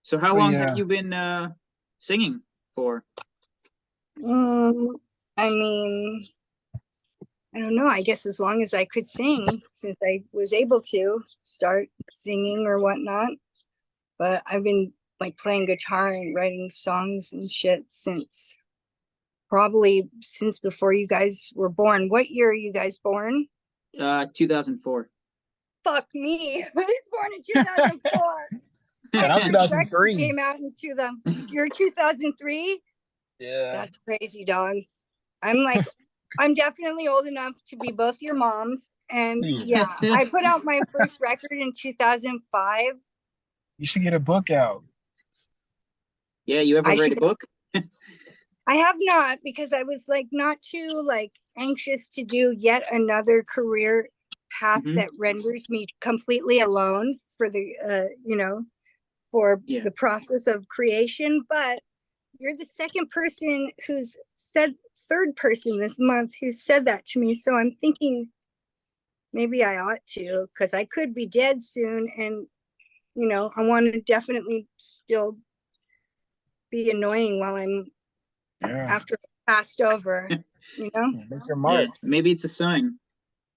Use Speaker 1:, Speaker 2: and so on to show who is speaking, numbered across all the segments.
Speaker 1: So how
Speaker 2: Oh
Speaker 1: long have
Speaker 2: yeah.
Speaker 1: you been singing for?
Speaker 3: Um, I mean, I don't know. I guess as long as I could sing, since I was able to start singing or whatnot. But I've been like playing guitar and writing songs and shit since probably since before you guys were born. What year are you guys born?
Speaker 1: 2004.
Speaker 3: Fuck me. I was born in 2004.
Speaker 2: And
Speaker 3: My
Speaker 2: I'm
Speaker 3: first record
Speaker 2: 2003.
Speaker 3: came out in you're 2003?
Speaker 2: Yeah.
Speaker 3: That's crazy, dog. I'm like, I'm definitely old enough to be both your moms. And yeah, I put out my first record in 2005.
Speaker 2: You should get a book out.
Speaker 1: Yeah, you ever
Speaker 3: I
Speaker 1: write a
Speaker 3: should.
Speaker 1: book?
Speaker 3: I have not, because I was like not too like anxious to do yet another career path
Speaker 1: Mhm.
Speaker 3: that renders me completely alone for the for
Speaker 1: Yeah.
Speaker 3: the process of creation. But you're the second person who's said, third person this month who said that to me. So I'm thinking maybe I ought to, because I could be dead soon, and I want to definitely still be annoying while I'm
Speaker 2: Yeah.
Speaker 3: after I passed over.
Speaker 2: Make your
Speaker 1: Yeah,
Speaker 2: mark.
Speaker 1: maybe it's a sign,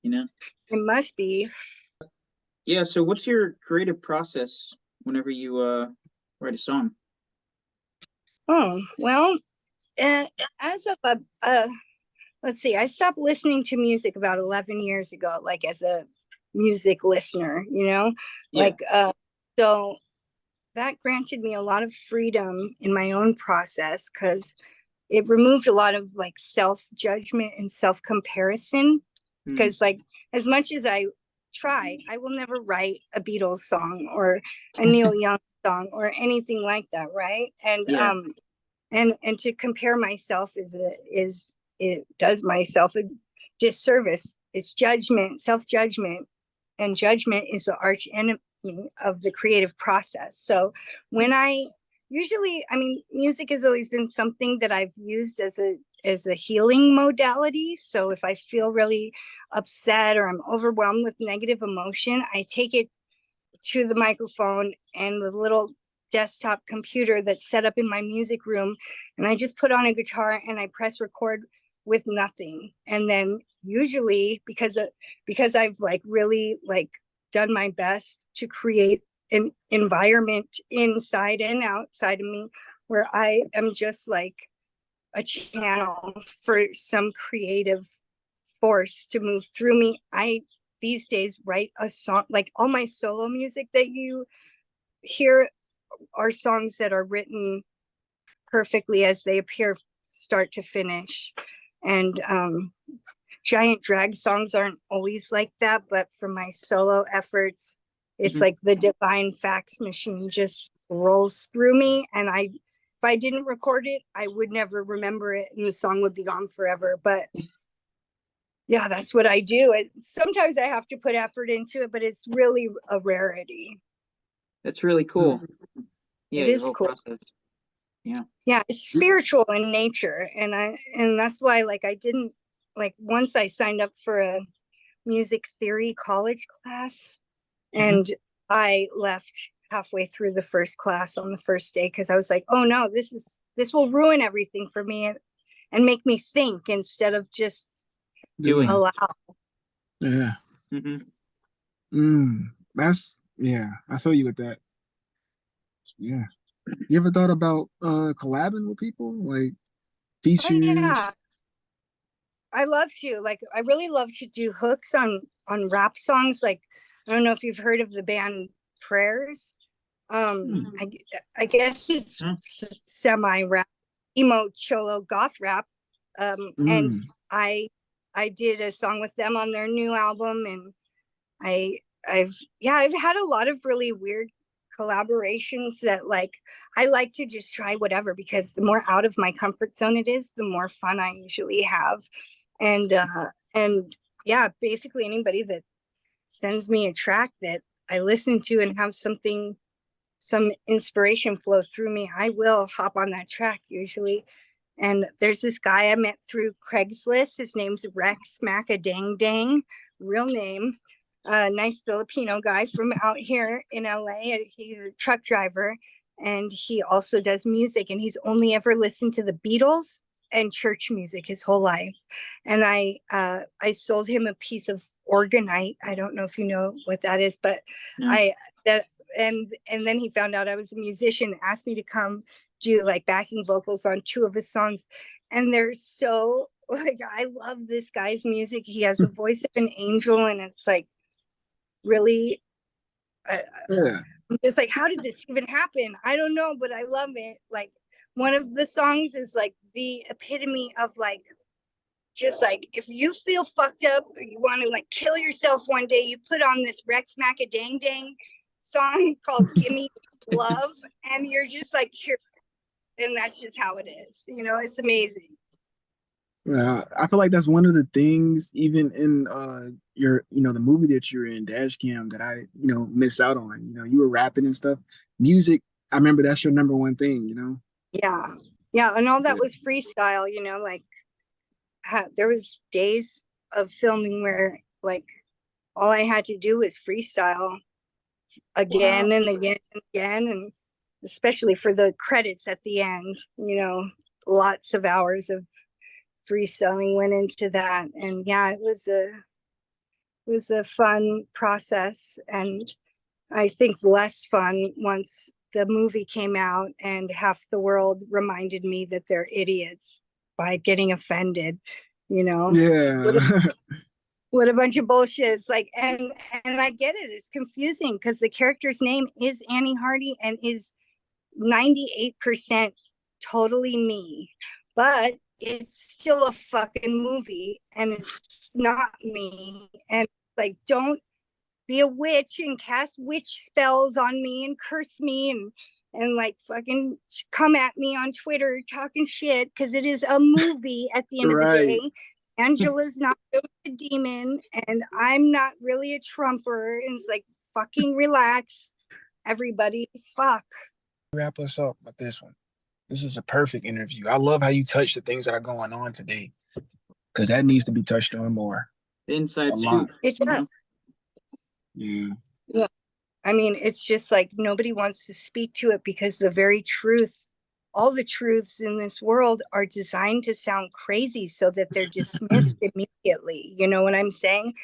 Speaker 3: It must be.
Speaker 1: Yeah, so what's your creative process whenever you write a song?
Speaker 3: Oh, well, as of let's see, I stopped listening to music about 11 years ago, like as a music listener,
Speaker 1: Yeah.
Speaker 3: like, so that granted me a lot of freedom in my own process, because it removed a lot of like self-judgment and self-comparison. Because like, as much as I try, I will never write a Beatles song or a Neil Young song or anything like that, right? And
Speaker 1: Yeah.
Speaker 3: and to compare myself is it does myself a disservice. It's judgment, self-judgment, and judgment is the arch enemy of the creative process. So when I usually, I mean, music has always been something that I've used as a healing modality. So if I feel really upset or I'm overwhelmed with negative emotion, I take it to the microphone and the little desktop computer that's set up in my music room, and I just put on a guitar and I press record with nothing. And then usually, because I've like really like done my best to create an environment inside and outside of me where I am just like a channel for some creative force to move through me, I these days write a song. Like all my solo music that you hear are songs that are written perfectly as they appear, start to finish. And giant drag songs aren't always like that, but for my solo efforts, it's like the divine fax machine just rolls through me, and if I didn't record it, I would never remember it, and the song would be gone forever. But yeah, that's what I do. Sometimes I have to put effort into it, but it's really a rarity.
Speaker 1: That's really cool. Yeah,
Speaker 3: It
Speaker 1: your
Speaker 3: is
Speaker 1: whole
Speaker 3: cool.
Speaker 1: process. Yeah.
Speaker 3: Yeah, it's spiritual in nature, and that's why like I didn't like once I signed up for a music theory college class, and I left halfway through the first class on the first day because I was like, oh no, this will ruin everything for me and make me think instead of just
Speaker 1: Doing.
Speaker 3: allow.
Speaker 2: Yeah. That's I feel you with that. Yeah. You ever thought about collabing with people, like features?
Speaker 3: Oh, yeah. I love to. Like, I really love to do hooks on rap songs. Like, I don't know if you've heard of the band Prayers. I guess it's semi rap, emo cholo goth rap. And I did a song with them on their new album, and I've had a lot of really weird collaborations that like I like to just try whatever, because the more out of my comfort zone it is, the more fun I usually have. And yeah, basically anybody that sends me a track that I listen to and have some inspiration flow through me, I will hop on that track usually. And there's this guy I met through Craigslist. His name's Rex Macadang Dang, real name. Nice Filipino guy from out here in LA. He's a truck driver. and he also does music, and he's only ever listened to the Beatles and church music his whole life. And I sold him a piece of orgonite. I don't know if you know what that is, but
Speaker 1: No.
Speaker 3: and then he found out I was a musician, asked me to come do like backing vocals on 2 of his songs. And they're so like, I love this guy's music. He has a voice of an angel, and it's like really,
Speaker 2: Yeah.
Speaker 3: I'm just like, how did this even happen? I don't know, but I love it. Like, one of the songs is like the epitome of like, just like, if you feel fucked up or you want to like kill yourself one day, you put on this Rex Mac a Dang Dang song called Gimme Love, and you're just like, here. And that's just how it is. You know, it's amazing.
Speaker 2: Yeah, I feel like that's one of the things, even in your, the movie that you're in, Dash Cam, that I, missed out on. You were rapping and stuff. Music, I remember that's your number one thing.
Speaker 3: Yeah. Yeah. And all that was freestyle, like there was days of filming where like all I had to do was freestyle again and again and again. And especially for the credits at the end, lots of hours of freestyling went into that. And yeah, it was a fun process, and I think less fun once the movie came out and half the world reminded me that they're idiots by getting offended.
Speaker 2: Yeah.
Speaker 3: What a bunch of bullshit. It's like, and I get it, it's confusing because the character's name is Annie Hardy and is 98% totally me, but it's still a fucking movie and it's not me. And like, don't be a witch and cast witch spells on me and curse me and like fucking come at me on Twitter talking shit, because it is a movie at the end of the day. Angela's not really a demon, and I'm not really a Trumper. And it's like, fucking relax, everybody. Fuck.
Speaker 2: Wrap us up with this one. This is a perfect interview. I love how you touch the things that are going on today, because that needs to be touched on more.
Speaker 1: The inside
Speaker 2: A
Speaker 1: scoop.
Speaker 2: lot.
Speaker 3: It's not.
Speaker 2: Yeah.
Speaker 3: Yeah. I mean, it's just like nobody wants to speak to it because the very truth, all the truths in this world are designed to sound crazy so that they're dismissed immediately. You know what I'm saying?